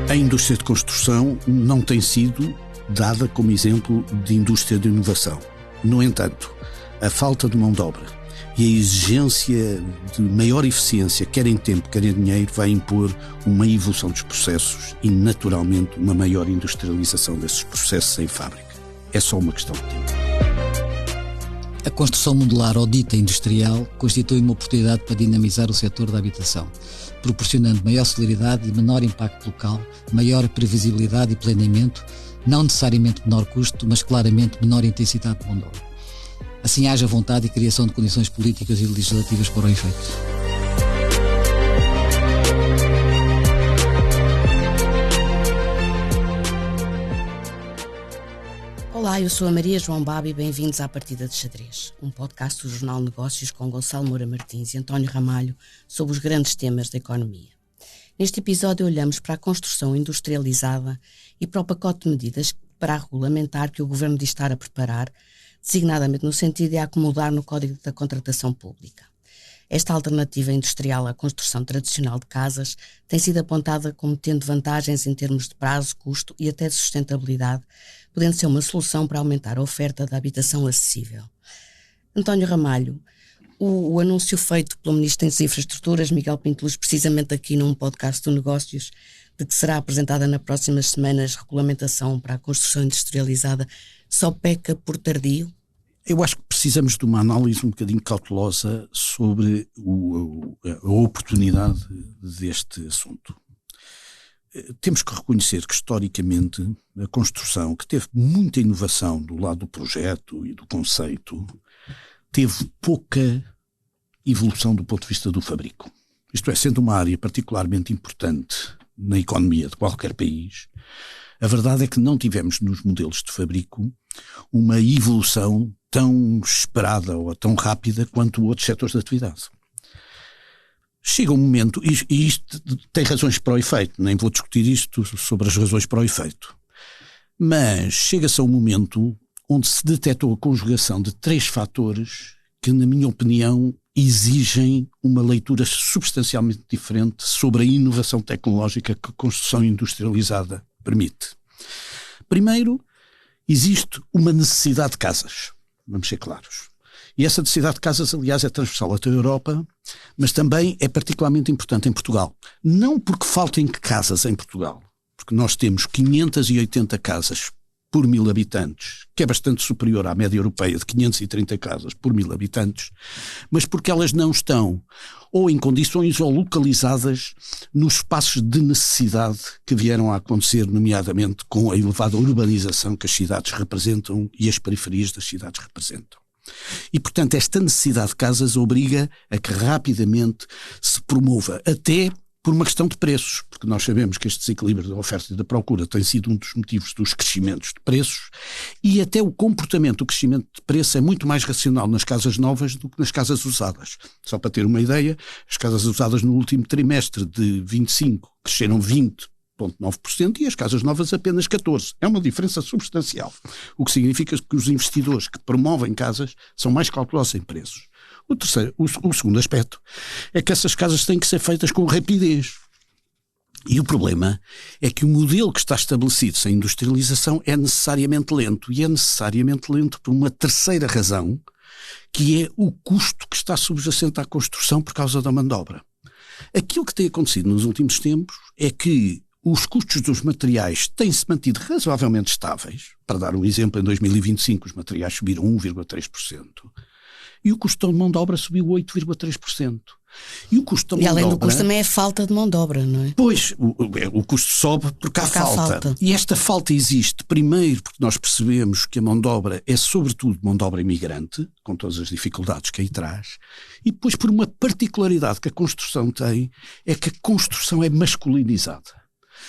A indústria de construção não tem sido dada como exemplo de indústria de inovação. No entanto, a falta de mão de obra e a exigência de maior eficiência, quer em tempo, quer em dinheiro, vai impor uma evolução dos processos e, naturalmente, uma maior industrialização desses processos em fábrica. É só uma questão de tempo. A construção modular ou dita industrial constitui uma oportunidade para dinamizar o setor da habitação, proporcionando maior celeridade e menor impacto local, maior previsibilidade e planeamento, não necessariamente menor custo, mas claramente menor intensidade de mão de obra. Assim haja vontade e criação de condições políticas e legislativas para o efeito. Olá, eu sou a Maria João Baba e bem-vindos à Partida de Xadrez, um podcast do Jornal Negócios com Gonçalo Moura Martins e António Ramalho sobre os grandes temas da economia. Neste episódio olhamos para a construção industrializada e para o pacote de medidas para regulamentar que o Governo diz estar a preparar, designadamente no sentido de acomodar no Código da Contratação Pública. Esta alternativa industrial à construção tradicional de casas tem sido apontada como tendo vantagens em termos de prazo, custo e até de sustentabilidade, podendo ser uma solução para aumentar a oferta de habitação acessível. António Ramalho, o anúncio feito pelo Ministro das Infraestruturas, Miguel Pinto Luz, precisamente aqui num podcast do Negócios, de que será apresentada nas próximas semanas regulamentação para a construção industrializada, só peca por tardio? Eu acho que precisamos de uma análise um bocadinho cautelosa sobre a oportunidade deste assunto. Temos que reconhecer que, historicamente, a construção, que teve muita inovação do lado do projeto e do conceito, teve pouca evolução do ponto de vista do fabrico. Isto é, sendo uma área particularmente importante na economia de qualquer país, a verdade é que não tivemos nos modelos de fabrico uma evolução tão esperada ou tão rápida quanto outros setores de atividade. Chega um momento, e isto tem razões para o efeito, nem vou discutir isto sobre as razões para o efeito, mas chega-se a um momento onde se detectou a conjugação de três fatores que, na minha opinião, exigem uma leitura substancialmente diferente sobre a inovação tecnológica que a construção industrializada permite. Primeiro, existe uma necessidade de casas, vamos ser claros. E essa necessidade de casas, aliás, é transversal até a Europa, mas também é particularmente importante em Portugal. Não porque faltem casas em Portugal, porque nós temos 580 casas por 1000 habitantes, que é bastante superior à média europeia de 530 casas por 1000 habitantes, mas porque elas não estão ou em condições ou localizadas nos espaços de necessidade que vieram a acontecer, nomeadamente com a elevada urbanização que as cidades representam e as periferias das cidades representam. E, portanto, esta necessidade de casas obriga a que rapidamente se promova, até por uma questão de preços, porque nós sabemos que este desequilíbrio da oferta e da procura tem sido um dos motivos dos crescimentos de preços, e até o comportamento do crescimento de preço é muito mais racional nas casas novas do que nas casas usadas. Só para ter uma ideia, as casas usadas no último trimestre de 25 cresceram 20,9% e as casas novas apenas 14%. É uma diferença substancial, o que significa que os investidores que promovem casas são mais cautelosos em preços. O segundo aspecto é que essas casas têm que ser feitas com rapidez. E o problema é que o modelo que está estabelecido sem industrialização é necessariamente lento. E é necessariamente lento por uma terceira razão, que é o custo que está subjacente à construção por causa da mão de obra. Aquilo que tem acontecido nos últimos tempos é que os custos dos materiais têm-se mantido razoavelmente estáveis. Para dar um exemplo, em 2025 os materiais subiram 1,3%. E o custo de mão de obra subiu 8,3%. E o custo de mão de obra... E além do custo também é falta de mão de obra, não é? Pois, o custo sobe porque há falta. E esta falta existe, primeiro, porque nós percebemos que a mão de obra é sobretudo mão de obra imigrante, com todas as dificuldades que aí traz, e depois por uma particularidade que a construção tem, é que a construção é masculinizada.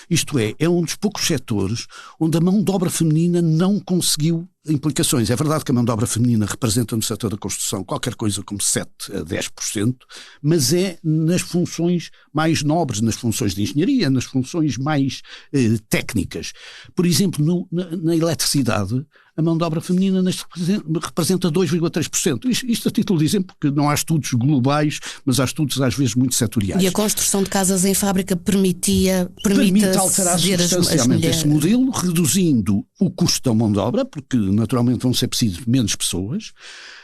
Isto é um dos poucos setores onde a mão de obra feminina não conseguiu implicações. É verdade que a mão de obra feminina representa no setor da construção qualquer coisa como 7 a 10%, mas é nas funções mais nobres, nas funções de engenharia, nas funções mais técnicas. Por exemplo, na eletricidade, a mão de obra feminina representa 2,3%. Isto a título de exemplo, porque não há estudos globais, mas há estudos às vezes muito setoriais. E a construção de casas em fábrica permite alterar substancialmente esse modelo, reduzindo o custo da mão de obra, porque naturalmente vão ser precisas menos pessoas,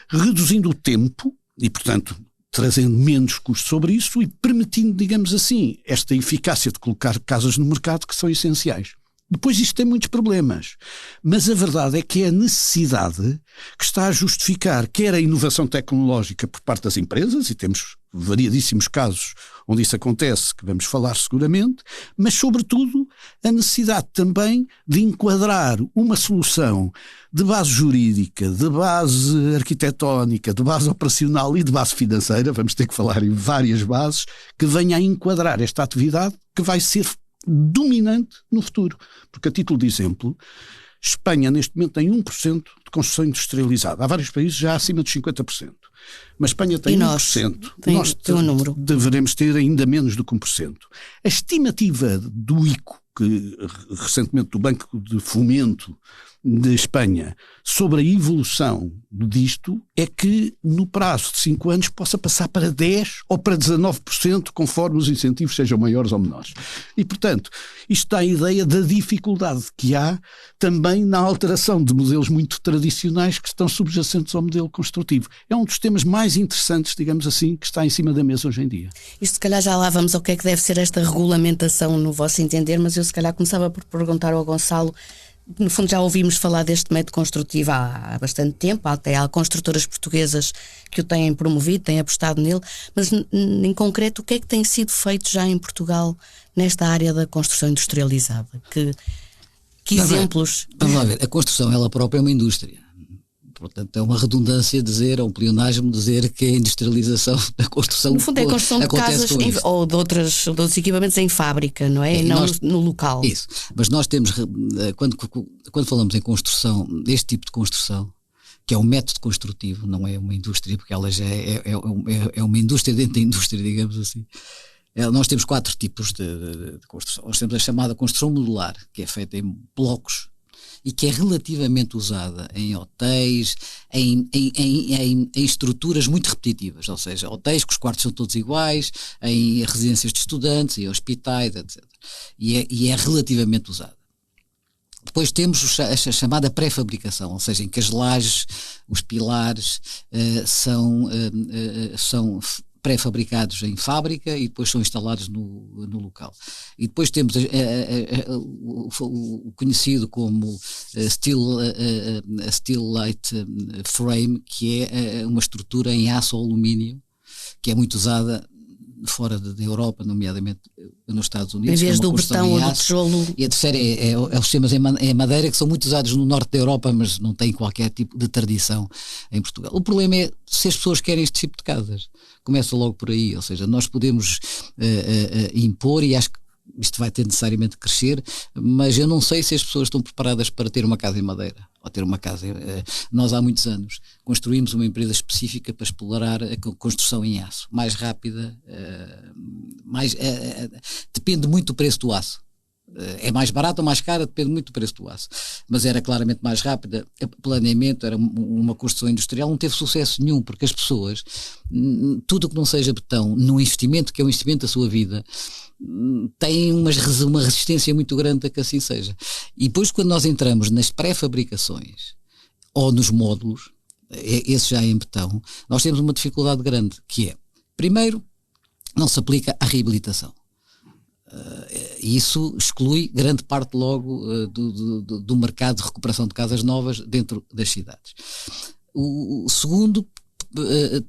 reduzindo o tempo e, portanto, trazendo menos custo sobre isso e permitindo, digamos assim, esta eficácia de colocar casas no mercado que são essenciais. Depois isto tem muitos problemas, mas a verdade é que é a necessidade que está a justificar quer a inovação tecnológica por parte das empresas, e temos variadíssimos casos onde isso acontece, que vamos falar seguramente, mas sobretudo a necessidade também de enquadrar uma solução de base jurídica, de base arquitetónica, de base operacional e de base financeira, vamos ter que falar em várias bases, que venha a enquadrar esta atividade que vai ser dominante no futuro. Porque, a título de exemplo, Espanha neste momento tem 1% de construção industrializada. Há vários países já acima de 50%. Mas Espanha tem 1%. Nós deveremos ter ainda menos do que 1%. A estimativa do ICO, que recentemente do Banco de Fomento de Espanha, sobre a evolução disto, é que no prazo de 5 anos possa passar para 10% ou para 19%, conforme os incentivos sejam maiores ou menores. E, portanto, isto dá a ideia da dificuldade que há também na alteração de modelos muito tradicionais que estão subjacentes ao modelo construtivo. É um dos temas mais interessantes, digamos assim, que está em cima da mesa hoje em dia. Isto, se calhar, já lá vamos ao que é que deve ser esta regulamentação no vosso entender, mas eu se calhar começava por perguntar ao Gonçalo. No fundo já ouvimos falar deste método construtivo há bastante tempo, até há construtoras portuguesas que o têm promovido, têm apostado nele, mas em concreto o que é que tem sido feito já em Portugal nesta área da construção industrializada? Que exemplos? Vamos lá ver, a construção ela própria é uma indústria. Portanto, é uma redundância dizer, é um pleonasmo dizer que a industrialização da construção. No fundo, é a construção de casas ou de outros equipamentos em fábrica, não é? E não no local. Isso. Mas nós temos, quando falamos em construção, este tipo de construção, que é um método construtivo, não é uma indústria, porque ela já é uma indústria dentro da indústria, digamos assim. Nós temos 4 tipos de construção. Nós temos a chamada construção modular, que é feita em blocos, e que é relativamente usada em hotéis, em estruturas muito repetitivas, ou seja, hotéis que os quartos são todos iguais, em residências de estudantes, em hospitais, etc. E é relativamente usada. Depois temos a chamada pré-fabricação, ou seja, em que as lajes, os pilares são pré-fabricados em fábrica e depois são instalados no local. E depois temos o conhecido como Steel Light Frame, que é uma estrutura em aço ou alumínio, que é muito usada fora da Europa, nomeadamente nos Estados Unidos. Em vez do betão ou do tijolo. E a terceira é os sistemas em madeira, que são muito usados no norte da Europa, mas não têm qualquer tipo de tradição em Portugal. O problema é se as pessoas querem este tipo de casas. Começa logo por aí, ou seja, nós podemos impor, e acho que isto vai ter necessariamente de crescer, mas eu não sei se as pessoas estão preparadas para ter uma casa em madeira, ou ter uma casa. Nós há muitos anos construímos uma empresa específica para explorar a construção em aço, mais rápida, depende muito do preço do aço. É mais barato ou mais cara, depende muito do preço do aço, mas era claramente mais rápida. O planeamento era uma construção industrial, não teve sucesso nenhum, porque as pessoas, tudo o que não seja betão, num investimento que é um investimento da sua vida, tem uma resistência muito grande a que assim seja. E depois, quando nós entramos nas pré-fabricações ou nos módulos, esse já em betão, nós temos uma dificuldade grande, que é, primeiro, não se aplica à reabilitação. Isso exclui grande parte logo do mercado de recuperação de casas novas dentro das cidades. O segundo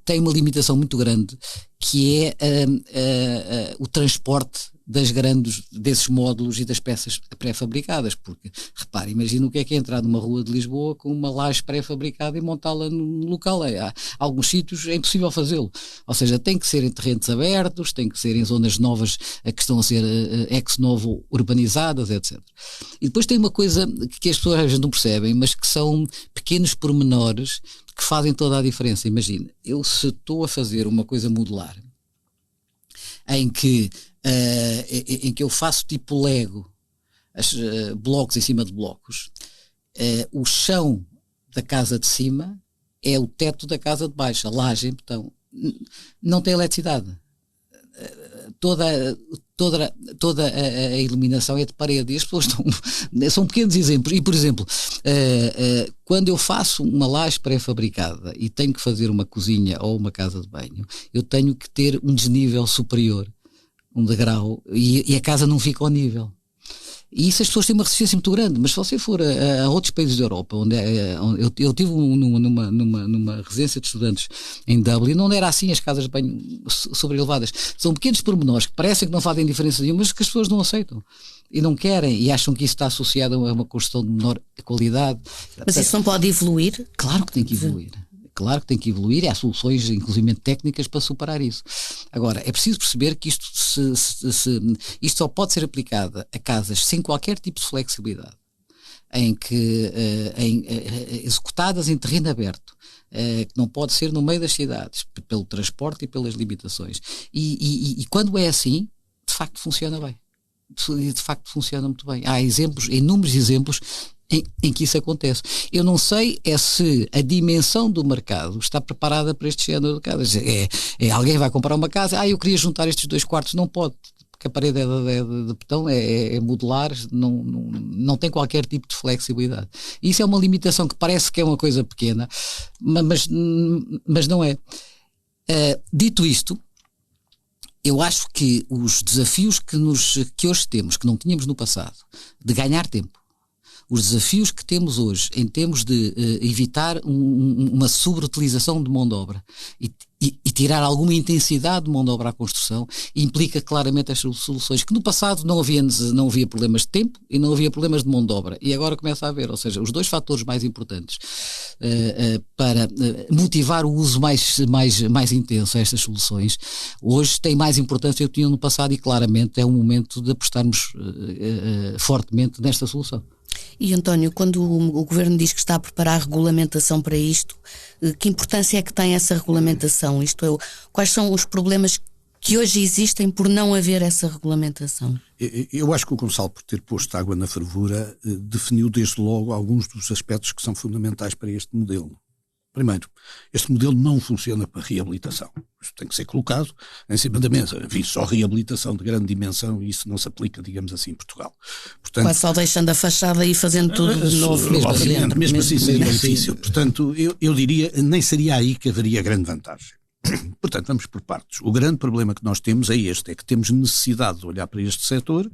tem uma limitação muito grande, que é o transporte desses módulos e das peças pré-fabricadas, porque, repare, imagina o que é entrar numa rua de Lisboa com uma laje pré-fabricada e montá-la no local. Há alguns sítios é impossível fazê-lo, ou seja, tem que ser em terrenos abertos, tem que ser em zonas novas que estão a ser ex-novo urbanizadas, etc. E depois tem uma coisa que as pessoas às vezes não percebem, mas que são pequenos pormenores que fazem toda a diferença. Imagina, eu se estou a fazer uma coisa modular, em que eu faço tipo Lego, blocos em cima de blocos, o chão da casa de cima é o teto da casa de baixo, a laje, então não tem eletricidade. Toda a iluminação é de parede, e as pessoas são pequenos exemplos. E, por exemplo, quando eu faço uma laje pré-fabricada e tenho que fazer uma cozinha ou uma casa de banho, eu tenho que ter um desnível superior, um degrau, e a casa não fica ao nível. E isso as pessoas têm uma resistência muito grande, mas se você for a outros países da Europa, onde eu tive numa residência de estudantes em Dublin, onde era assim as casas de banho sobrelevadas. São pequenos pormenores que parecem que não fazem diferença nenhuma, mas que as pessoas não aceitam e não querem, e acham que isso está associado a uma construção de menor qualidade. Mas isso não pode evoluir? Claro que tem que evoluir. Claro que tem que evoluir, e há soluções, inclusive técnicas, para superar isso. Agora, é preciso perceber que isto só pode ser aplicado a casas sem qualquer tipo de flexibilidade, executadas em terreno aberto, que não pode ser no meio das cidades, pelo transporte e pelas limitações. E quando é assim, de facto funciona bem. De facto funciona muito bem. Há inúmeros exemplos em que isso acontece. Eu não sei se a dimensão do mercado está preparada para este género de casas. Alguém vai comprar uma casa, eu queria juntar estes 2 quartos, não pode, porque a parede é de betão, é modular, não tem qualquer tipo de flexibilidade. E isso é uma limitação que parece que é uma coisa pequena, mas não é. Dito isto, eu acho que os desafios que hoje temos, que não tínhamos no passado, de ganhar tempo, os desafios que temos hoje em termos de evitar uma sobreutilização de mão de obra e tirar alguma intensidade de mão de obra à construção, implica claramente as soluções que no passado não havia problemas de tempo e não havia problemas de mão de obra, e agora começa a haver. Ou seja, os 2 fatores mais importantes para motivar o uso mais intenso a estas soluções hoje têm mais importância do que tinham no passado, e claramente é o momento de apostarmos fortemente nesta solução. E, António, quando o Governo diz que está a preparar regulamentação para isto, que importância é que tem essa regulamentação? Isto é, quais são os problemas que hoje existem por não haver essa regulamentação? Eu acho que o Gonçalo, por ter posto água na fervura, definiu desde logo alguns dos aspectos que são fundamentais para este modelo. Primeiro, este modelo não funciona para reabilitação. Isto tem que ser colocado em cima da mesa. Enfim, só reabilitação de grande dimensão, e isso não se aplica, digamos assim, em Portugal. Portanto, quase só deixando a fachada e fazendo tudo de novo. Mesmo assim seria difícil. Portanto, eu diria, nem seria aí que haveria grande vantagem. Portanto, vamos por partes. O grande problema que nós temos é que temos necessidade de olhar para este setor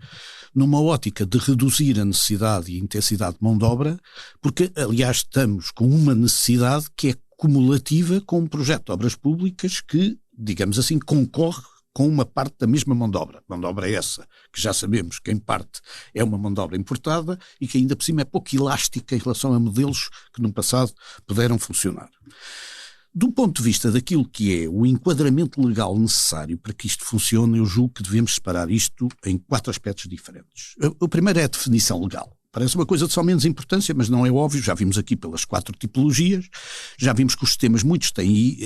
numa ótica de reduzir a necessidade e a intensidade de mão de obra, porque, aliás, estamos com uma necessidade que é cumulativa com um projeto de obras públicas que, digamos assim, concorre com uma parte da mesma mão de obra. Mão de obra essa, que já sabemos que em parte é uma mão de obra importada e que ainda por cima é pouco elástica em relação a modelos que no passado puderam funcionar. Do ponto de vista daquilo que é o enquadramento legal necessário para que isto funcione, eu julgo que devemos separar isto em 4 aspectos diferentes. O primeiro é a definição legal. Parece uma coisa de só menos importância, mas não é óbvio. Já vimos aqui pelas 4 tipologias, já vimos que os sistemas muitos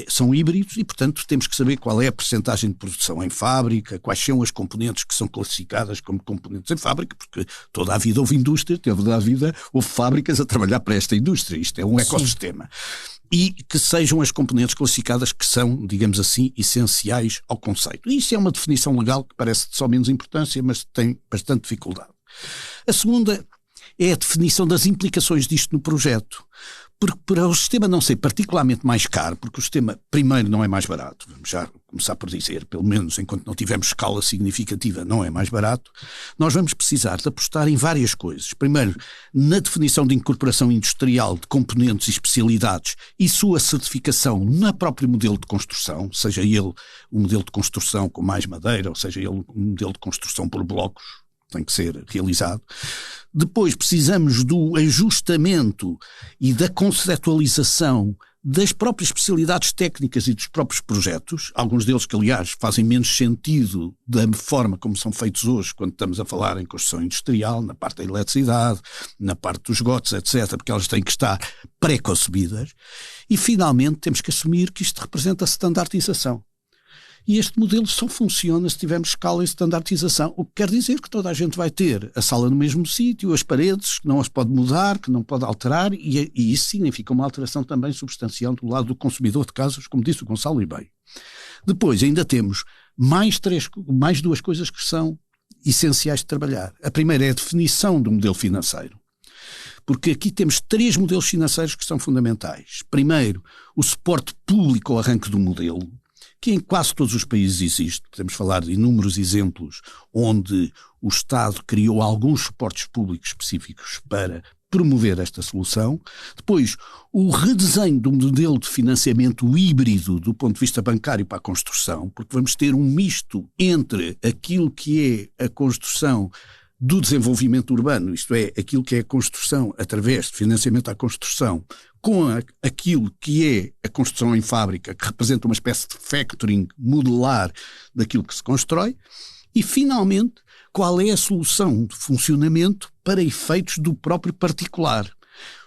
são híbridos e, portanto, temos que saber qual é a percentagem de produção em fábrica, quais são as componentes que são classificadas como componentes em fábrica, porque toda a vida houve indústria, toda a vida houve fábricas a trabalhar para esta indústria. Isto é um ecossistema. E que sejam as componentes classificadas que são, digamos assim, essenciais ao conceito. E isso é uma definição legal que parece de só menos importância, mas tem bastante dificuldade. A segunda é a definição das implicações disto no projeto, para o sistema não ser particularmente mais caro, porque o sistema, primeiro, não é mais barato, vamos já começar por dizer, pelo menos enquanto não tivermos escala significativa, não é mais barato, nós vamos precisar de apostar em várias coisas. Primeiro, na definição de incorporação industrial de componentes e especialidades e sua certificação no próprio modelo de construção, seja ele um modelo de construção com mais madeira, ou seja ele um modelo de construção por blocos, tem que ser realizado. Depois precisamos do ajustamento e da conceptualização das próprias especialidades técnicas e dos próprios projetos, alguns deles que, aliás, fazem menos sentido da forma como são feitos hoje, quando estamos a falar em construção industrial, na parte da eletricidade, na parte dos esgotos, etc., porque elas têm que estar pré-concebidas. E, finalmente, temos que assumir que isto representa a standardização. E este modelo só funciona se tivermos escala e standardização, o que quer dizer que toda a gente vai ter a sala no mesmo sítio, as paredes, que não as pode mudar, que não pode alterar, e isso significa uma alteração também substancial do lado do consumidor de casas, como disse o Gonçalo e bem. Depois ainda temos mais duas coisas que são essenciais de trabalhar. A primeira é a definição do modelo financeiro. Porque aqui temos 3 modelos financeiros que são fundamentais. Primeiro, o suporte público ao arranque do modelo, que em quase todos os países existe. Podemos falar de inúmeros exemplos onde o Estado criou alguns suportes públicos específicos para promover esta solução. Depois, o redesenho do modelo de financiamento híbrido do ponto de vista bancário para a construção, porque vamos ter um misto entre aquilo que é a construção do desenvolvimento urbano, isto é, aquilo que é a construção através de financiamento à construção, com aquilo que é a construção em fábrica, que representa uma espécie de factoring modular daquilo que se constrói, e finalmente qual é a solução de funcionamento para efeitos do próprio particular.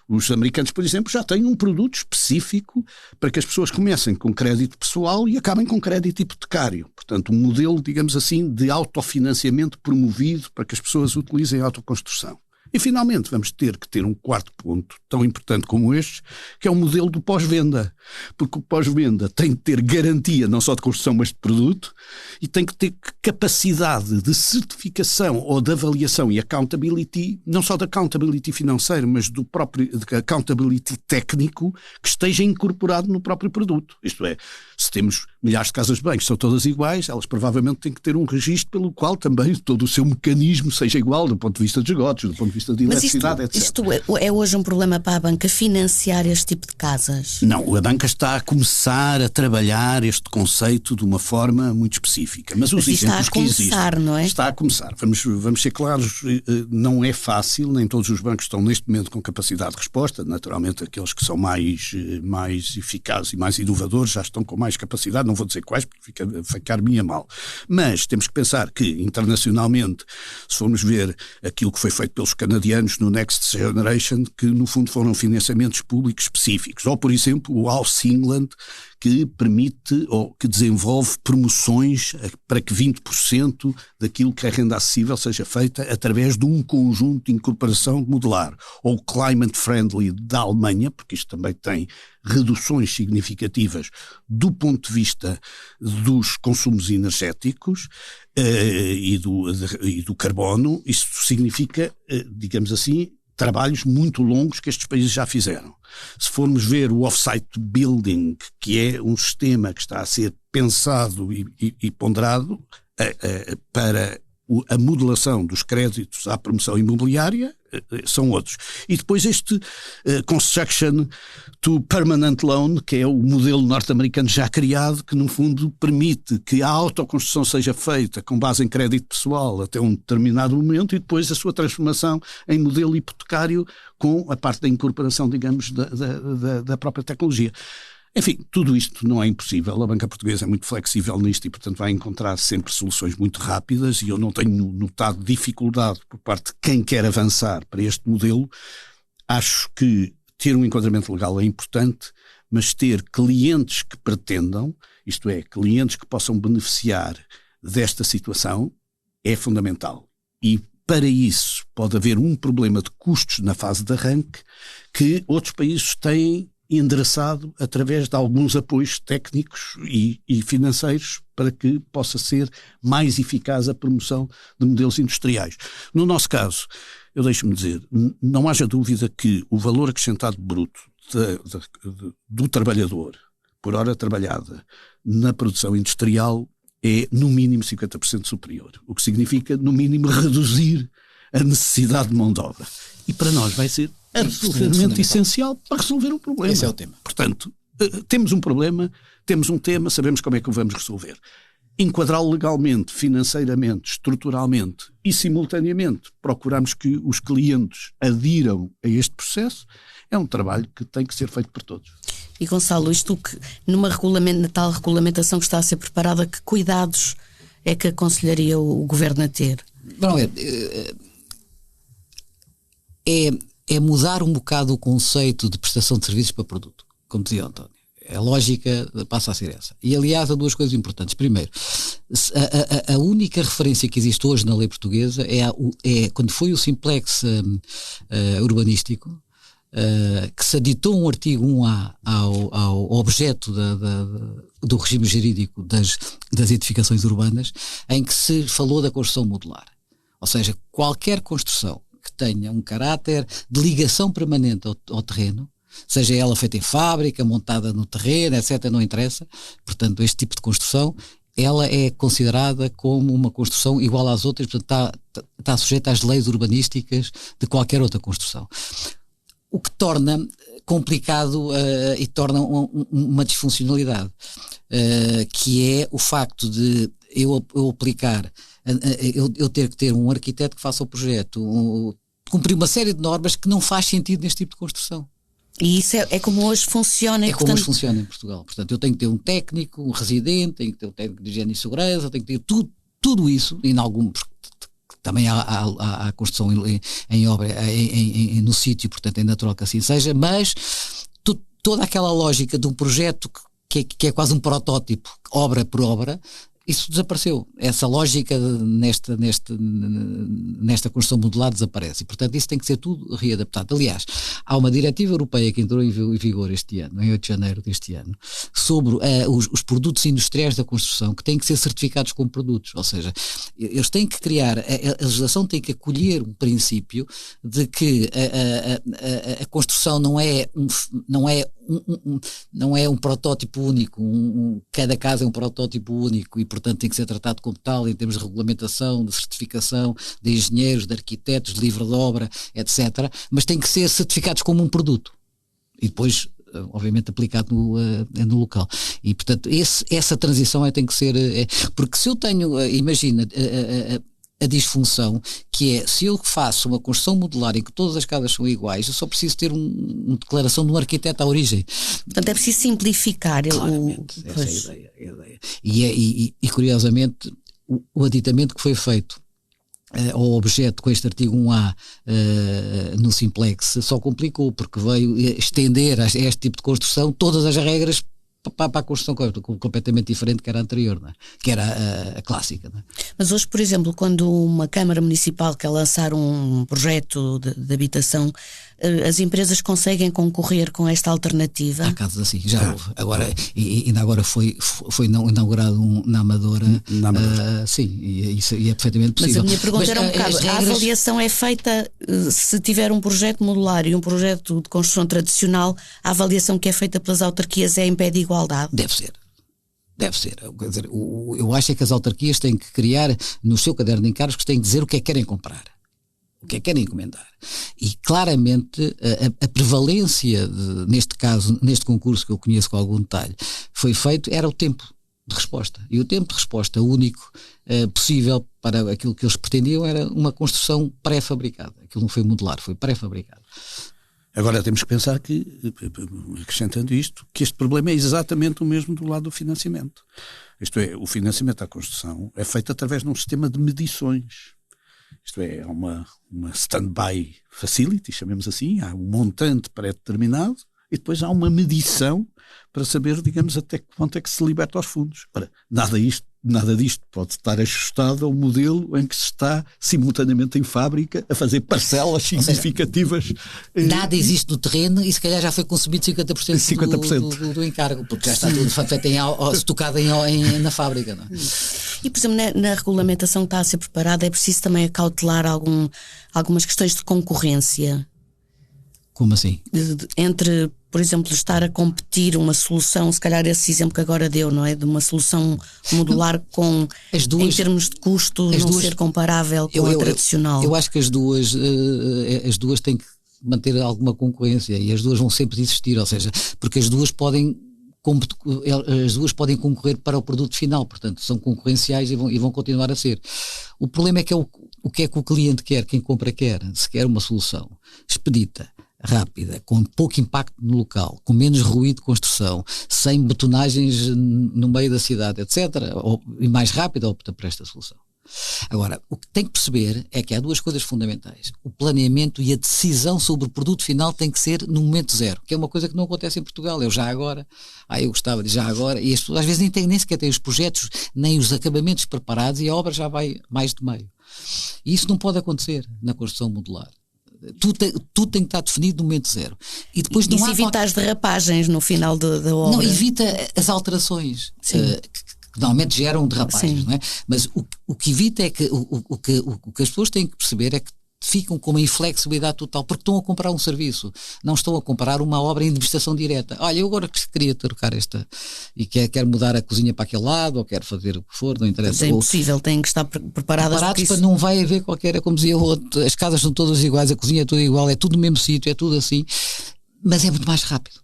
Os americanos, por exemplo, já têm um produto específico para que as pessoas comecem com crédito pessoal e acabem com crédito hipotecário. Portanto, um modelo, digamos assim, de autofinanciamento promovido para que as pessoas utilizem a autoconstrução. E, finalmente, vamos ter que ter um quarto ponto, tão importante como este, que é o modelo do pós-venda. Porque o pós-venda tem de ter garantia não só de construção, mas de produto, e tem que ter capacidade de certificação ou de avaliação e accountability, não só da accountability financeira, mas do próprio accountability técnico, que esteja incorporado no próprio produto. Isto é, se temos milhares de casas de banho que são todas iguais, elas provavelmente têm que ter um registro pelo qual também todo o seu mecanismo seja igual, do ponto de vista de esgotos, do ponto de vista de eletricidade, etc. Isto é hoje um problema para a banca financiar este tipo de casas? Não, a banca está a começar a trabalhar este conceito de uma forma muito específica. Mas os exemplos que existem, não é? Está a começar. Vamos ser claros, não é fácil, nem todos os bancos estão neste momento com capacidade de resposta. Naturalmente, aqueles que são mais eficazes e mais inovadores já estão com mais capacidade, não vou dizer quais, porque ficar-me a mal. Mas temos que pensar que, internacionalmente, se formos ver aquilo que foi feito pelos canadianos no Next Generation, que no fundo foram financiamentos públicos específicos. Ou, por exemplo, o House England, que permite ou que desenvolve promoções para que 20% daquilo que é renda acessível seja feita através de um conjunto de incorporação modular. Ou o Climate Friendly da Alemanha, porque isto também tem reduções significativas do ponto de vista dos consumos energéticos e do carbono. Isso significa, digamos assim, trabalhos muito longos que estes países já fizeram. Se formos ver o off-site building, que é um sistema que está a ser pensado e ponderado para a modulação dos créditos à promoção imobiliária, são outros. E depois este Construction to Permanent Loan, que é o modelo norte-americano já criado, que no fundo permite que a autoconstrução seja feita com base em crédito pessoal até um determinado momento e depois a sua transformação em modelo hipotecário com a parte da incorporação, digamos, da própria tecnologia. Enfim, tudo isto não é impossível. A banca portuguesa é muito flexível nisto e, portanto, vai encontrar sempre soluções muito rápidas, e eu não tenho notado dificuldade por parte de quem quer avançar para este modelo. Acho que ter um enquadramento legal é importante, mas ter clientes que pretendam, isto é, clientes que possam beneficiar desta situação, é fundamental. E para isso pode haver um problema de custos na fase de arranque que outros países têm endereçado através de alguns apoios técnicos e financeiros para que possa ser mais eficaz a promoção de modelos industriais. No nosso caso, Eu deixo-me dizer, não haja dúvida que o valor acrescentado bruto do trabalhador por hora trabalhada na produção industrial é no mínimo 50% superior, o que significa no mínimo reduzir a necessidade de mão de obra. E para nós vai ser absolutamente essencial para resolver o problema. Esse é o tema. Portanto, temos um problema, temos um tema, sabemos como é que o vamos resolver. Enquadrá-lo legalmente, financeiramente, estruturalmente e simultaneamente procurarmos que os clientes adiram a este processo, é um trabalho que tem que ser feito por todos. E Gonçalo, isto que na tal regulamentação que está a ser preparada, que cuidados é que aconselharia o Governo a ter? Não, é mudar um bocado o conceito de prestação de serviços para produto, como dizia António. A lógica passa a ser essa. E, aliás, há duas coisas importantes. Primeiro, a única referência que existe hoje na lei portuguesa é quando foi o simplex urbanístico, que se aditou um artigo 1A ao objeto do regime jurídico das edificações urbanas, em que se falou da construção modular. Ou seja, qualquer construção que tenha um caráter de ligação permanente ao terreno, seja ela feita em fábrica, montada no terreno, etc., não interessa. Portanto, este tipo de construção, ela é considerada como uma construção igual às outras, portanto está sujeita às leis urbanísticas de qualquer outra construção. O que torna complicado e torna uma disfuncionalidade, que é o facto de eu aplicar, eu ter que ter um arquiteto que faça o projeto, cumprir uma série de normas que não faz sentido neste tipo de construção. E isso é como hoje funciona. É como hoje funciona em Portugal. Portanto, eu tenho que ter um técnico, um residente, tenho que ter um técnico de higiene e segurança, tenho que ter tudo isso, e em algum, também há construção em obra, no sítio, portanto é natural que assim seja, mas toda aquela lógica de um projeto que é quase um protótipo, obra por obra, isso desapareceu. Essa lógica nesta construção modular desaparece. E, portanto, isso tem que ser tudo readaptado. Aliás, há uma diretiva europeia que entrou em vigor este ano, em 8 de janeiro deste ano, sobre os produtos industriais da construção, que têm que ser certificados como produtos. Ou seja, eles têm que criar, a legislação tem que acolher um princípio de que a construção não é um protótipo único, cada casa é um protótipo único e, portanto, tem que ser tratado como tal em termos de regulamentação, de certificação, de engenheiros, de arquitetos, de livro de obra, etc. Mas tem que ser certificados como um produto e depois, obviamente, aplicado no local. E, portanto, essa transição tem que ser... porque se eu tenho, imagina... a disfunção, que é, se eu faço uma construção modular em que todas as casas são iguais, eu só preciso ter uma declaração de um arquiteto à origem. Portanto, é preciso simplificar. Claramente, essa é a ideia. E curiosamente, o aditamento que foi feito ao objeto com este artigo 1A no Simplex só complicou, porque veio estender a este tipo de construção todas as regras para a construção completamente diferente que era a anterior, não é? Que era a clássica. Não é? Mas hoje, por exemplo, quando uma Câmara Municipal quer lançar um projeto de habitação, as empresas conseguem concorrer com esta alternativa? Há casos assim, já houve. Agora, ainda agora foi inaugurado na Amadora. Sim, e é perfeitamente possível. Mas a minha pergunta era um bocado, a avaliação é feita, se tiver um projeto modular e um projeto de construção tradicional, a avaliação que é feita pelas autarquias é em pé de igualdade? Deve ser. Quer dizer, eu acho que as autarquias têm que criar no seu caderno de encargos, que têm que dizer o que é que querem comprar, o que é que querem encomendar. E claramente a prevalência, neste caso, neste concurso que eu conheço com algum detalhe, foi feito, era o tempo de resposta. E o tempo de resposta único possível para aquilo que eles pretendiam era uma construção pré-fabricada. Aquilo não foi modular, foi pré-fabricado. Agora temos que pensar que, acrescentando isto, que este problema é exatamente o mesmo do lado do financiamento. Isto é, o financiamento à construção é feito através de um sistema de medições. Isto é, há uma stand-by facility, chamemos assim, há um montante pré-determinado e depois há uma medição para saber, digamos, até que ponto é que se liberta os fundos. Ora, nada isto nada disto pode estar ajustado ao modelo em que se está simultaneamente em fábrica a fazer parcelas significativas. Nada existe no terreno e se calhar já foi consumido 50%, do encargo, porque já está tudo feito estocado na fábrica. Não é? E, por exemplo, na regulamentação que está a ser preparada, é preciso também acautelar algumas questões de concorrência. Como assim? Entre, por exemplo, estar a competir uma solução, se calhar esse exemplo que agora deu, não é? De uma solução modular com, em termos de custo, não ser comparável com a tradicional. Eu acho que as duas têm que manter alguma concorrência e as duas vão sempre existir, ou seja, porque as duas podem concorrer para o produto final, portanto são concorrenciais e vão continuar a ser. O problema é que o que é que o cliente quer, quem compra quer. Se quer uma solução expedita, rápida, com pouco impacto no local, com menos ruído de construção, sem betonagens no meio da cidade, etc., e mais rápida, opta por esta solução. Agora, o que tem que perceber é que há duas coisas fundamentais. O planeamento e a decisão sobre o produto final tem que ser no momento zero, que é uma coisa que não acontece em Portugal. Eu gostava de já agora, e as pessoas às vezes nem sequer têm os projetos, nem os acabamentos preparados e a obra já vai mais de meio. E isso não pode acontecer na construção modular. Tudo tem que estar definido no momento zero. E depois não há evita as derrapagens no final da obra. Não, evita as alterações que normalmente geram derrapagens, não é? Mas o que evita é que o que as pessoas têm que perceber é que ficam com uma inflexibilidade total, porque estão a comprar um serviço, não estão a comprar uma obra em administração direta. Olha, eu agora queria trocar esta e quero mudar a cozinha para aquele lado, ou quero fazer o que for, não interessa. Mas é impossível, têm que estar preparados para não vai haver qualquer, como dizia o outro, as casas são todas iguais, a cozinha é tudo igual, é tudo no mesmo sítio, é tudo assim, mas é muito mais rápido.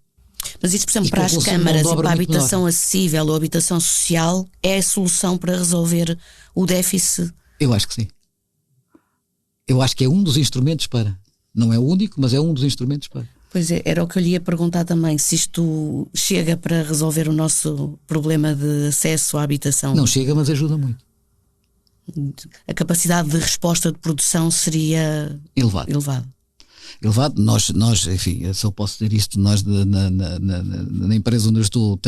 Mas isso, por exemplo, para as câmaras e para a habitação acessível ou habitação social, é a solução para resolver o déficit? Eu acho que sim. Eu acho que é um dos instrumentos para. Não é o único, mas é um dos instrumentos para. Pois é, era o que eu lhe ia perguntar também, se isto chega para resolver o nosso problema de acesso à habitação. Não chega, mas ajuda muito. A capacidade de resposta de produção seria elevada. Nós, enfim, eu só posso dizer isto, nós na empresa onde eu estou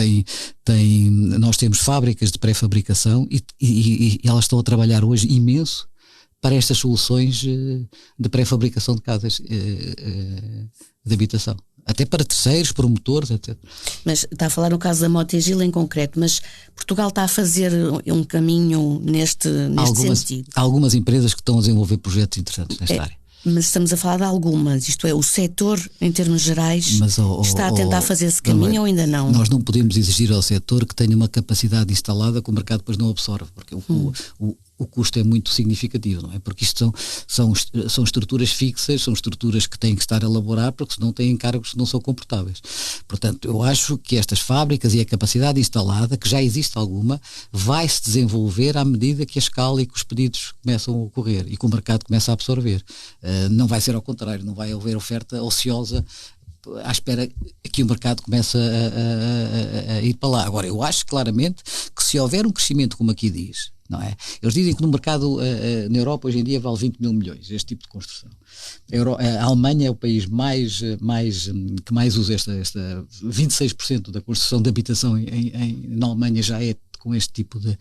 nós temos fábricas de pré-fabricação e elas estão a trabalhar hoje imenso para estas soluções de pré-fabricação de casas de habitação. Até para terceiros, promotores, etc. Mas está a falar no caso da Motengil em concreto, mas Portugal está a fazer um caminho neste sentido? Há algumas empresas que estão a desenvolver projetos interessantes nesta área. Mas estamos a falar de algumas, isto é, o setor, em termos gerais, está a tentar fazer esse caminho ou ainda não? Nós não podemos exigir ao setor que tenha uma capacidade instalada que o mercado depois não absorve, porque o custo é muito significativo, não é? Porque isto são estruturas fixas, são estruturas que têm que estar a elaborar, porque senão têm encargos que não são comportáveis. Portanto, eu acho que estas fábricas e a capacidade instalada, que já existe alguma, vai se desenvolver à medida que a escala e que os pedidos começam a ocorrer e que o mercado começa a absorver. Não vai ser ao contrário, não vai haver oferta ociosa à espera que o mercado comece a ir para lá. Agora, eu acho claramente que se houver um crescimento como aqui diz, não é? Eles dizem que no mercado na Europa hoje em dia vale 20 mil milhões este tipo de construção. A Alemanha é o país que mais usa esta 26% da construção de habitação na Alemanha já é com este tipo de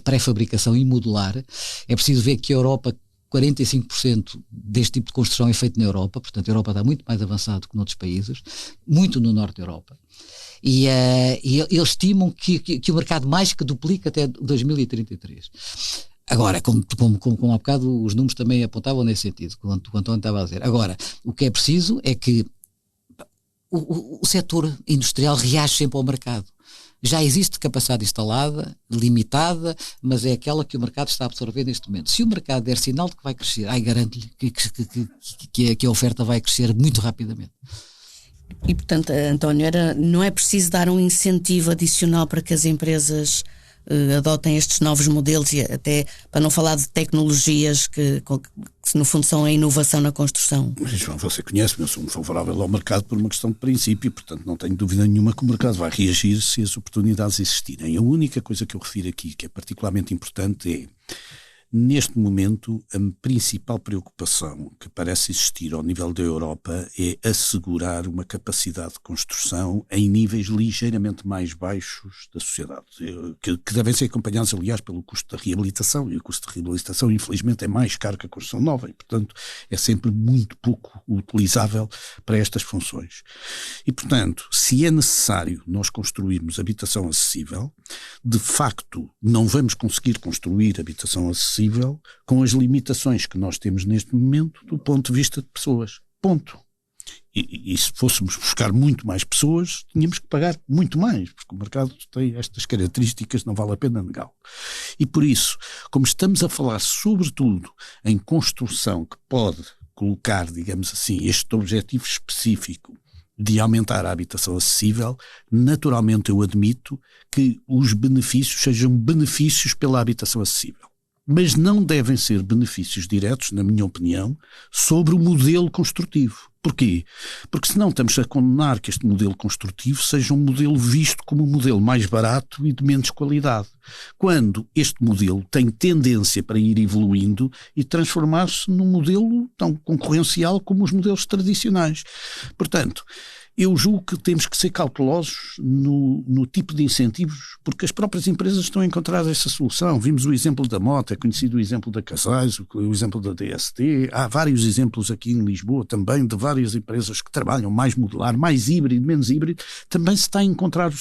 pré-fabricação e modular. É preciso ver que a Europa 45% deste tipo de construção é feito na Europa, portanto a Europa está muito mais avançado que noutros países, muito no norte da Europa. E eles estimam que o mercado mais que duplica até 2033. Agora, como há bocado os números também apontavam nesse sentido, quanto o António estava a dizer. Agora, o que é preciso é que o setor industrial reage sempre ao mercado. Já existe capacidade instalada, limitada, mas é aquela que o mercado está a absorver neste momento. Se o mercado der sinal de que vai crescer, garanto-lhe que a oferta vai crescer muito rapidamente. E, portanto, António, não é preciso dar um incentivo adicional para que as empresas adotem estes novos modelos, e até para não falar de tecnologias que no fundo são a inovação na construção. Mas, João, você conhece-me, eu sou favorável ao mercado por uma questão de princípio, portanto não tenho dúvida nenhuma que o mercado vai reagir se as oportunidades existirem. A única coisa que eu refiro aqui, que é particularmente importante, é Neste momento, a principal preocupação que parece existir ao nível da Europa é assegurar uma capacidade de construção em níveis ligeiramente mais baixos da sociedade, que devem ser acompanhados, aliás, pelo custo da reabilitação, e o custo de reabilitação, infelizmente, é mais caro que a construção nova e, portanto, é sempre muito pouco utilizável para estas funções. E, portanto, se é necessário nós construirmos habitação acessível, de facto, não vamos conseguir construir habitação acessível com as limitações que nós temos neste momento do ponto de vista de pessoas. Ponto. E se fôssemos buscar muito mais pessoas, tínhamos que pagar muito mais, porque o mercado tem estas características, não vale a pena negá-lo. E por isso, como estamos a falar sobretudo em construção que pode colocar, digamos assim, este objetivo específico de aumentar a habitação acessível, naturalmente eu admito que os benefícios sejam benefícios pela habitação acessível. Mas não devem ser benefícios diretos, na minha opinião, sobre o modelo construtivo. Porquê? Porque senão estamos a condenar que este modelo construtivo seja um modelo visto como um modelo mais barato e de menos qualidade, quando este modelo tem tendência para ir evoluindo e transformar-se num modelo tão concorrencial como os modelos tradicionais. Portanto, eu julgo que temos que ser cautelosos no tipo de incentivos, porque as próprias empresas estão a encontrar essa solução. Vimos o exemplo da Moto, é conhecido o exemplo da Casais, o exemplo da DST, há vários exemplos aqui em Lisboa também de várias empresas que trabalham mais modular, mais híbrido, menos híbrido, também se está a encontrar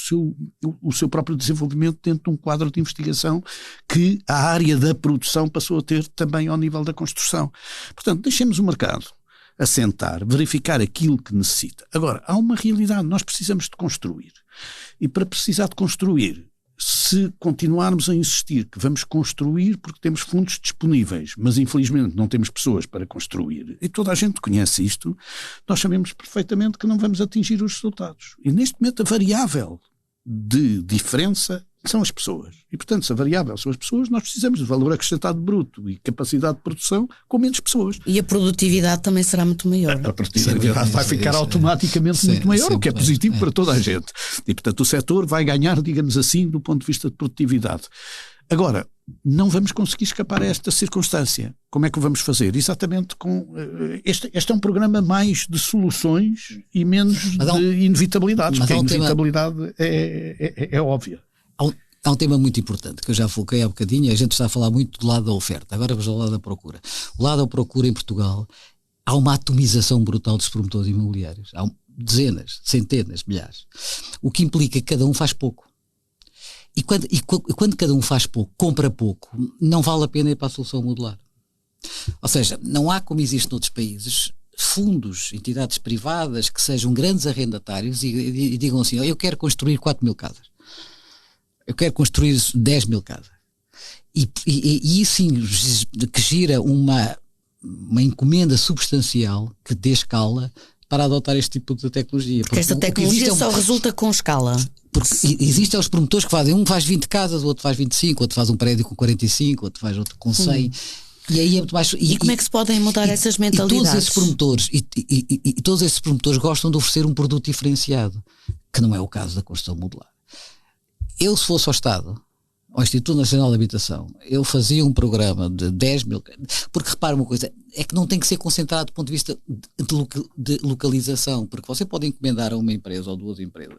o seu próprio desenvolvimento dentro de um quadro de investigação que a área da produção passou a ter também ao nível da construção. Portanto, deixemos o mercado assentar, verificar aquilo que necessita. Agora, há uma realidade, nós precisamos de construir. E para precisar de construir, se continuarmos a insistir que vamos construir porque temos fundos disponíveis, mas infelizmente não temos pessoas para construir, e toda a gente conhece isto, nós sabemos perfeitamente que não vamos atingir os resultados. E neste momento a variável de diferença são as pessoas. E, portanto, se a variável são as pessoas, nós precisamos de valor acrescentado bruto e capacidade de produção com menos pessoas. E a produtividade também será muito maior. A produtividade vai ficar automaticamente muito maior, o que é positivo para toda a gente. E, portanto, o setor vai ganhar, digamos assim, do ponto de vista de produtividade. Agora, não vamos conseguir escapar a esta circunstância. Como é que o vamos fazer? Exatamente com... Este é um programa mais de soluções e menos de inevitabilidades, porque a inevitabilidade é óbvia. Há um tema muito importante que eu já foquei há bocadinho. A gente está a falar muito do lado da oferta, agora vamos ao lado da procura. O lado da procura em Portugal, há uma atomização brutal dos promotores imobiliários. Há dezenas, centenas, milhares. O que implica que cada um faz pouco. E quando cada um faz pouco, compra pouco, não vale a pena ir para a solução modular. Ou seja, não há, como existe noutros países, fundos, entidades privadas que sejam grandes arrendatários e digam assim, eu quero construir 4.000 casas. Eu quero construir 10.000 casas. E isso sim, que gira uma encomenda substancial que dê escala para adotar este tipo de tecnologia. Porque esta tecnologia só resulta com escala. Porque existem os promotores que fazem, um faz 20 casas, o outro faz 25, outro faz um prédio com 45, outro faz outro com 100. E aí é muito mais. E como é que se podem mudar essas mentalidades? E todos esses promotores gostam de oferecer um produto diferenciado, que não é o caso da construção modular. Eu, se fosse ao Estado, ao Instituto Nacional de Habitação, eu fazia um programa de 10.000, porque repara uma coisa, é que não tem que ser concentrado do ponto de vista de localização, porque você pode encomendar a uma empresa ou duas empresas,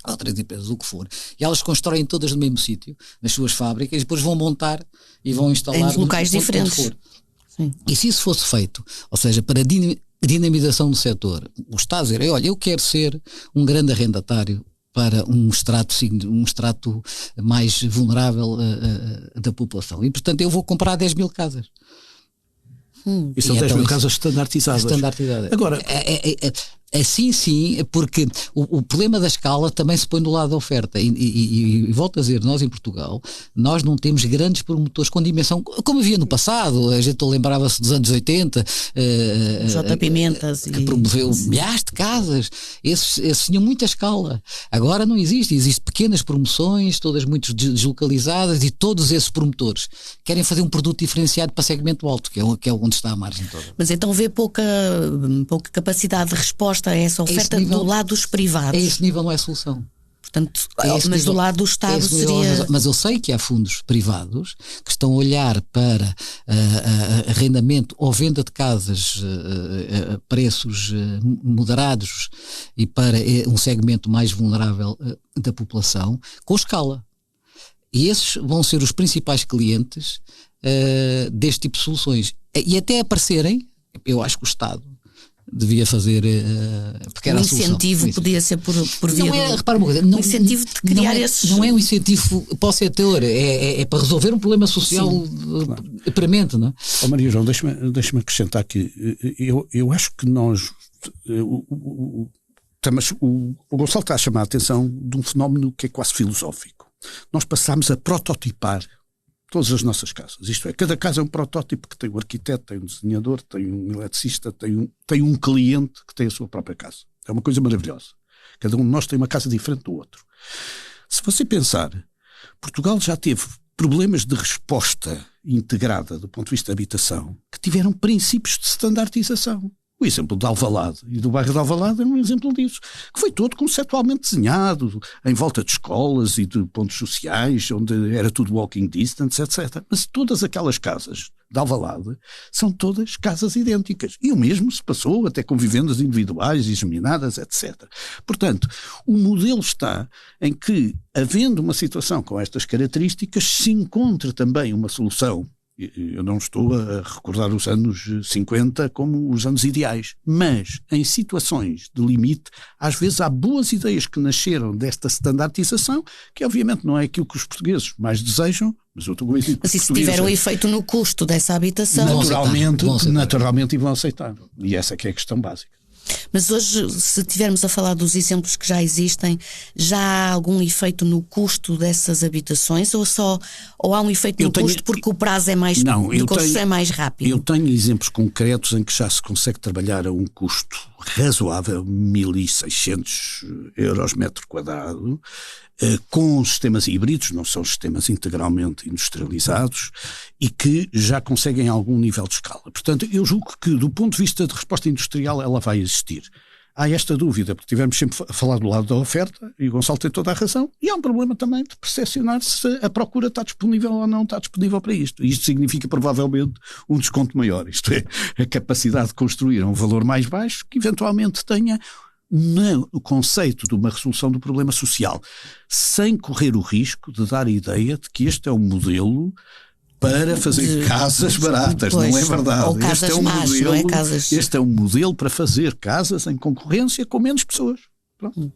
ou 3 empresas, o que for, e elas constroem todas no mesmo sítio, nas suas fábricas, e depois vão montar e vão instalar em locais diferentes. Sim. E se isso fosse feito, ou seja, para dinamização do setor, o Estado dizer, olha, eu quero ser um grande arrendatário para um extrato mais vulnerável da população. E, portanto, eu vou comprar 10.000 casas. E são 10.000 casas standardizadas. Agora, assim sim, porque o problema da escala também se põe do lado da oferta e volto a dizer, nós em Portugal, nós não temos grandes promotores com dimensão, como havia no passado, a gente lembrava-se dos anos 80, J. Pimentas que promoveu milhares de casas, esses tinham muita escala. Agora não existe pequenas promoções, todas muito deslocalizadas, e todos esses promotores querem fazer um produto diferenciado para segmento alto, que é onde está a margem toda. Mas então vê pouca capacidade de resposta a essa oferta do lado dos privados. A esse nível não é solução. Portanto, mas do lado do Estado seria... Mas eu sei que há fundos privados que estão a olhar para arrendamento ou venda de casas a preços moderados e para um segmento mais vulnerável da população com escala. E esses vão ser os principais clientes deste tipo de soluções. E até aparecerem, eu acho que o Estado devia fazer, porque era a solução. O incentivo podia ser por via não é, repara uma coisa, não, incentivo de criar esses... Não é um incentivo para o setor, é para resolver um problema social premente, não é? Maria João, deixa-me acrescentar que eu acho que nós... O Gonçalo está a chamar a atenção de um fenómeno que é quase filosófico. Nós passámos a prototipar todas as nossas casas. Isto é, cada casa é um protótipo que tem um arquiteto, tem um desenhador, tem um eletricista, tem um cliente que tem a sua própria casa. É uma coisa maravilhosa. Cada um de nós tem uma casa diferente do outro. Se você pensar, Portugal já teve problemas de resposta integrada do ponto de vista da habitação que tiveram princípios de standardização. O exemplo de Alvalade e do bairro de Alvalade é um exemplo disso, que foi todo conceptualmente desenhado em volta de escolas e de pontos sociais, onde era tudo walking distance, etc. Mas todas aquelas casas de Alvalade são todas casas idênticas. E o mesmo se passou até com vivendas individuais e geminadas, etc. Portanto, o modelo está em que, havendo uma situação com estas características, se encontra também uma solução. Eu não estou a recordar os anos 50 como os anos ideais, mas em situações de limite, às vezes há boas ideias que nasceram desta standardização, que obviamente não é aquilo que os portugueses mais desejam, mas eu estou convencido que os portugueses... Mas se tiver um efeito no custo dessa habitação... Naturalmente vão aceitar. E essa é que é a questão básica. Mas hoje, se tivermos a falar dos exemplos que já existem, já há algum efeito no custo dessas habitações ou há um efeito no custo porque o prazo é mais é mais rápido? Eu tenho exemplos concretos em que já se consegue trabalhar a um custo razoável, 1.600 euros metro quadrado, com sistemas híbridos, não são sistemas integralmente industrializados e que já conseguem algum nível de escala. Portanto, eu julgo que do ponto de vista de resposta industrial ela vai existir. Há esta dúvida, porque tivemos sempre a falar do lado da oferta, e o Gonçalo tem toda a razão, e há um problema também de percepcionar se a procura está disponível ou não está disponível para isto. E isto significa provavelmente um desconto maior, isto é, a capacidade de construir a um valor mais baixo que eventualmente tenha no conceito de uma resolução do problema social, sem correr o risco de dar a ideia de que este é um modelo para fazer casas baratas. Pois, não é verdade. Ou casas não é casas... Este é um modelo para fazer casas em concorrência com menos pessoas. Pronto.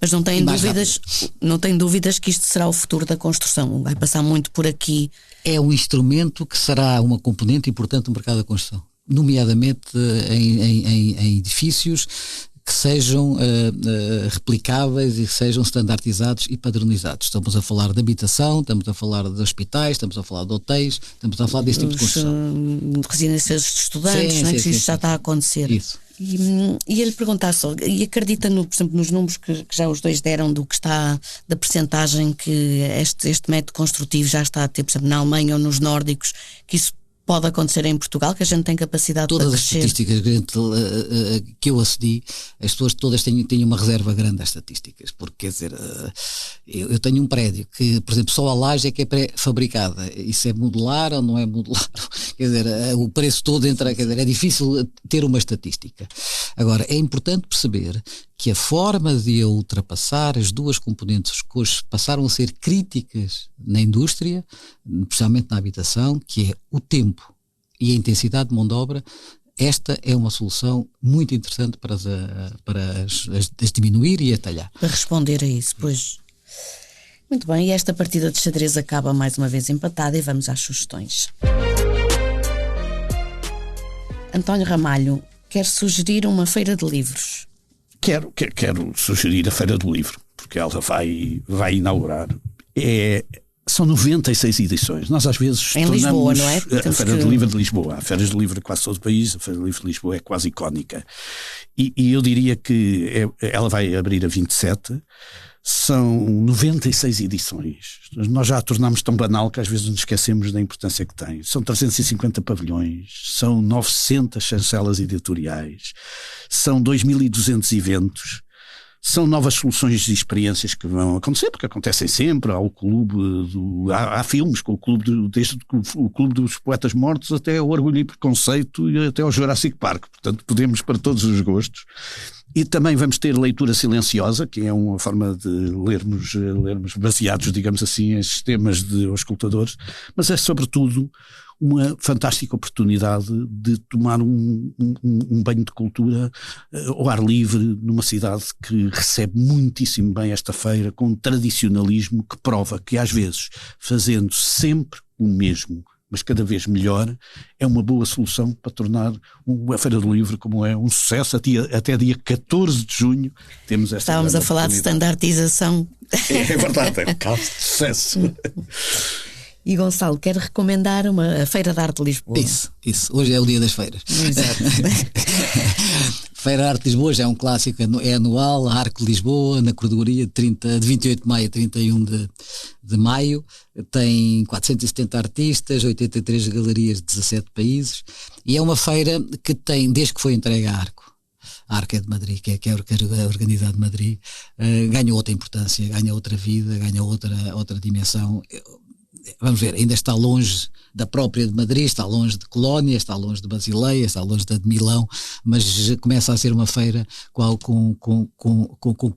Mas não tem dúvidas que isto será o futuro da construção. Vai passar muito por aqui. É um instrumento que será uma componente importante do mercado da construção, nomeadamente em edifícios que sejam replicáveis e que sejam standardizados e padronizados. Estamos a falar de habitação, estamos a falar de hospitais, estamos a falar de hotéis, estamos a falar deste tipo de construção. Residências de estudantes, isso já está a acontecer. Isso. E ele perguntar só, e acredita por exemplo, nos números que já os dois deram do que está, da percentagem que este método construtivo já está a ter, por exemplo, na Alemanha ou nos nórdicos, que isso pode acontecer em Portugal, que a gente tem capacidade para crescer? Todas as estatísticas que eu acedi, as pessoas todas têm uma reserva grande às estatísticas, porque quer dizer, eu tenho um prédio que, por exemplo, só a laje é que é pré-fabricada, isso é modular ou não é modular? Quer dizer, o preço todo entra, quer dizer, é difícil ter uma estatística. Agora, é importante perceber que a forma de ultrapassar as duas componentes que hoje passaram a ser críticas na indústria, especialmente na habitação, que é o tempo e a intensidade de mão de obra, esta é uma solução muito interessante para as diminuir e atalhar. Para responder a isso, pois. Muito bem, e esta partida de xadrez acaba mais uma vez empatada e vamos às sugestões. António Ramalho quer sugerir uma feira de livros. Quero sugerir a Feira do Livro, porque ela vai inaugurar. São 96 edições. Nós às vezes em Lisboa, não é? A Feira do Livro de Lisboa. A Feira do Livro é quase todo o país, a Feira do Livro de Lisboa é quase icónica. E eu diria que ela vai abrir a 27. São 96 edições. Nós já a tornámos tão banal que às vezes nos esquecemos da importância que tem. São 350 pavilhões, são 900 chancelas editoriais, são 2.200 eventos, São novas soluções e experiências que vão acontecer, porque acontecem sempre. Há o clube há filmes com o clube desde o Clube dos Poetas Mortos até o Orgulho e Preconceito e até ao Jurassic Park. Portanto, podemos para todos os gostos. E também vamos ter leitura silenciosa, que é uma forma de lermos baseados, digamos assim, em sistemas de auscultadores, mas é sobretudo uma fantástica oportunidade de tomar um banho de cultura ao ar livre numa cidade que recebe muitíssimo bem esta feira, com um tradicionalismo que prova que às vezes, fazendo sempre o mesmo, mas cada vez melhor, é uma boa solução para tornar a Feira do Livro, como é, um sucesso. Até dia 14 de junho temos esta. Estávamos a falar de standardização. É verdade, é um caso de sucesso. E Gonçalo, quer recomendar a Feira de Arte de Lisboa? Isso. Hoje é o dia das feiras. Exato. Feira de Arte de Lisboa já é um clássico, é anual, a Arco de Lisboa, na corredoria de 28 de maio a 31 de maio, tem 470 artistas, 83 galerias de 17 países, e é uma feira que tem, desde que foi entregue à Arco, a Arco é de Madrid, que é a organidade de Madrid, ganha outra importância, ganha outra vida, ganha outra dimensão. Vamos ver, ainda está longe da própria de Madrid, está longe de Colónia, está longe de Basileia, está longe de Milão, mas começa a ser uma feira com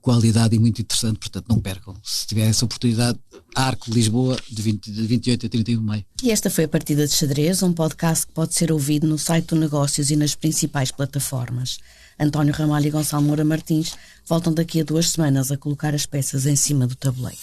qualidade e muito interessante, portanto não percam. Se tiver essa oportunidade, Arco de Lisboa, de 28 a 31 de maio. E esta foi a Partida de Xadrez, um podcast que pode ser ouvido no site do Negócios e nas principais plataformas. António Ramalho e Gonçalo Moura Martins voltam daqui a 2 semanas a colocar as peças em cima do tabuleiro.